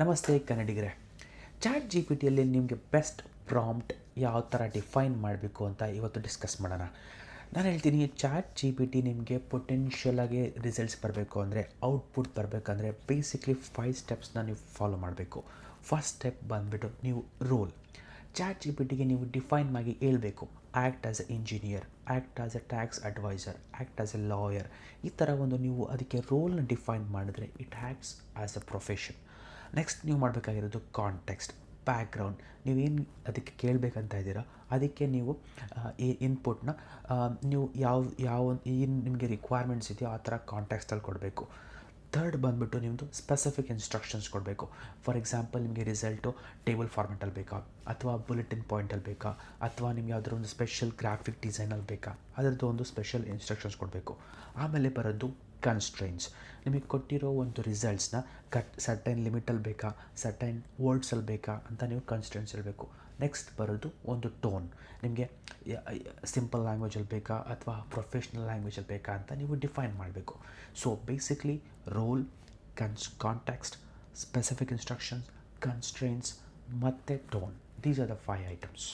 ನಮಸ್ತೆ ಕನ್ನಡಿಗರೇ. Chat G P ಟಿಯಲ್ಲಿ ನಿಮಗೆ best prompt ಯಾವ ಥರ ಡಿಫೈನ್ ಮಾಡಬೇಕು ಅಂತ ಇವತ್ತು ಡಿಸ್ಕಸ್ ಮಾಡೋಣ. ನಾನು ಹೇಳ್ತೀನಿ, ಚಾಟ್ ಜಿ ಪಿ ಟಿ ನಿಮಗೆ ಪೊಟೆನ್ಷಿಯಲಾಗಿ ರಿಸಲ್ಟ್ಸ್ ಬರಬೇಕು ಅಂದರೆ, ಔಟ್ಪುಟ್ ಬರಬೇಕಂದ್ರೆ ಬೇಸಿಕ್ಲಿ 5 ಸ್ಟೆಪ್ಸ್ನ ನೀವು ಫಾಲೋ ಮಾಡಬೇಕು. ಫಸ್ಟ್ ಸ್ಟೆಪ್ ಬಂದುಬಿಟ್ಟು ನೀವು ರೋಲ್. ಚಾಟ್ ಜಿ ಪಿ ಟಿಗೆ ನೀವು ಡಿಫೈನ್ ಆಗಿ ಹೇಳಬೇಕು, act as a engineer, act as a tax adviser, act as a lawyer. ಈ ಥರ ಒಂದು ನೀವು ಅದಕ್ಕೆ ರೋಲ್ನ ಡಿಫೈನ್ ಮಾಡಿದ್ರೆ it acts as a profession. Next ನೀವು ಮಾಡಬೇಕಾಗಿರೋದು ಕಾಂಟೆಕ್ಸ್ಟ್, ಬ್ಯಾಕ್ಗ್ರೌಂಡ್. ನೀವೇನು ಅದಕ್ಕೆ ಕೇಳಬೇಕಂತ ಇದ್ದೀರಾ ಅದಕ್ಕೆ ನೀವು ಈ ಇನ್ಪುಟ್ನ ನೀವು ಯಾವ ಏನು ನಿಮಗೆ ರಿಕ್ವೈರ್ಮೆಂಟ್ಸ್ ಇದೆಯೋ ಆ ಥರ ಕಾಂಟೆಕ್ಸ್ಟಲ್ಲಿ ಕೊಡಬೇಕು. ಥರ್ಡ್ ಬಂದುಬಿಟ್ಟು ನಿಮ್ಮದು ಸ್ಪೆಸಿಫಿಕ್ ಇನ್ಸ್ಟ್ರಕ್ಷನ್ಸ್ ಕೊಡಬೇಕು. ಫಾರ್ ಎಕ್ಸಾಂಪಲ್, ನಿಮಗೆ ರಿಸಲ್ಟು ಟೇಬಲ್ ಫಾರ್ಮೆಟಲ್ಲಿ ಬೇಕಾ, ಅಥವಾ ಬುಲೆಟಿನ್ ಪಾಯಿಂಟಲ್ಲಿ ಬೇಕಾ, ಅಥವಾ ನಿಮ್ಗೆ ಯಾವುದಾದ್ರು ಒಂದು ಸ್ಪೆಷಲ್ ಗ್ರಾಫಿಕ್ ಡಿಸೈನಲ್ಲಿ ಬೇಕಾ, ಅದರದ್ದು ಒಂದು ಸ್ಪೆಷಲ್ ಇನ್ಸ್ಟ್ರಕ್ಷನ್ಸ್ ಕೊಡಬೇಕು. ಆಮೇಲೆ ಬರೋದು ಕನ್ಸ್ಟ್ರೈನ್ಸ್. ನಿಮಗೆ ಕೊಟ್ಟಿರೋ ಒಂದು ರಿಸಲ್ಟ್ಸ್ನ ಸರ್ಟೈನ್ ಲಿಮಿಟಲ್ಲಿ ಬೇಕಾ, ಸರ್ಟೈನ್ ವರ್ಡ್ಸಲ್ಲಿ ಬೇಕಾ ಅಂತ ನೀವು ಕನ್ಸ್ಟ್ರೈನ್ಸ್ ಇರಬೇಕು. ನೆಕ್ಸ್ಟ್ ಬರೋದು ಒಂದು ಟೋನ್. ನಿಮಗೆ ಸಿಂಪಲ್ ಲ್ಯಾಂಗ್ವೇಜಲ್ಲಿ ಬೇಕಾ ಅಥವಾ ಪ್ರೊಫೆಷ್ನಲ್ ಲ್ಯಾಂಗ್ವೇಜಲ್ಲಿ ಬೇಕಾ ಅಂತ ನೀವು ಡಿಫೈನ್ ಮಾಡಬೇಕು. So basically role, context, specific instructions, constraints ಮತ್ತು tone. These are the 5 items.